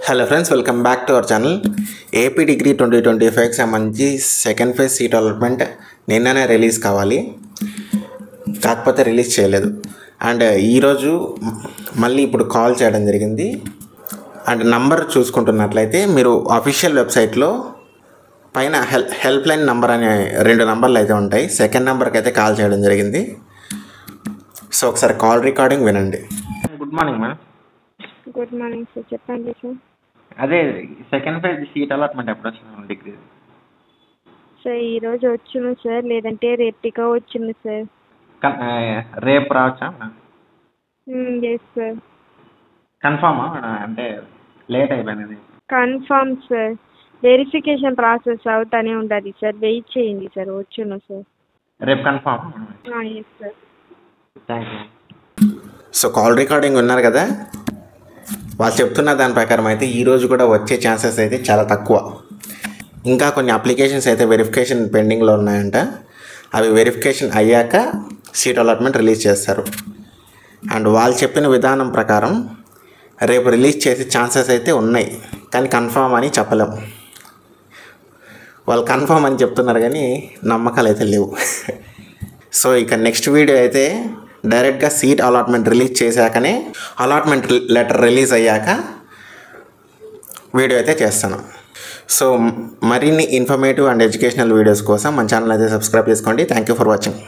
Hello friends, welcome back to our channel. AP degree 2025కి సంబంధించి second phase seat allotment నిన్ననే release కావాలి, కాకపోతే రిలీజ్ చేయలేదు. అండ్ ఈరోజు మళ్ళీ ఇప్పుడు కాల్ చేయడం జరిగింది. అండ్ నంబర్ చూసుకుంటున్నట్లయితే మీరు అఫీషియల్ వెబ్సైట్లో పైన హెల్ప్ లైన్ నంబర్ అనే 2 నంబర్లు అయితే ఉంటాయి. సెకండ్ నెంబర్కి అయితే కాల్ చేయడం జరిగింది. సో ఒకసారి కాల్ రికార్డింగ్ వినండి. Good morning madam. Good morning sir, చెప్పండి సార్. అదే సెకండ్ ఫేజ్ సీట్ అలాట్మెంట్ ఎప్పుడు వచ్చింది డిగ్రీ? సార్ ఈరోజు వచ్చును సార్, లేదంటే రేపటిగా వచ్చింది సార్. రేపు రావచ్చా? Yes sir. కన్ఫామా? అంటే లేట్ అయిపోయింది. కన్ఫామ్ సార్, వెరిఫికేషన్ ప్రాసెస్ అవుతానే ఉంటుంది సార్, వెయిట్ చేయండి సార్, వచ్చును సార్. రేపు confirm? Yes sir. Thank you. So call recording ఉన్నారు కదా, వాళ్ళు చెప్తున్న దాని ప్రకారం అయితే ఈరోజు కూడా వచ్చే ఛాన్సెస్ అయితే చాలా తక్కువ. ఇంకా కొన్ని అప్లికేషన్స్ అయితే వెరిఫికేషన్ పెండింగ్లో ఉన్నాయంట. అవి వెరిఫికేషన్ అయ్యాక సీట్ అలాట్మెంట్ రిలీజ్ చేస్తారు. అండ్ వాళ్ళు చెప్పిన విధానం ప్రకారం రేపు రిలీజ్ చేసే ఛాన్సెస్ అయితే ఉన్నాయి, కానీ కన్ఫామ్ అని చెప్పలేము. వాళ్ళు కన్ఫామ్ అని చెప్తున్నారు కానీ నమ్మకాలు అయితే లేవు. సో ఇక నెక్స్ట్ వీడియో అయితే డైరెక్ట్గా సీట్ అలాట్మెంట్ రిలీజ్ చేశాకనే, అలాట్మెంట్ లెటర్ రిలీజ్ అయ్యాక వీడియో అయితే చేస్తాను. సో మరిన్ని ఇన్ఫర్మేటివ్ అండ్ ఎడ్యుకేషనల్ వీడియోస్ కోసం మన ఛానల్ అయితే సబ్స్క్రైబ్ చేసుకోండి. Thank you for watching.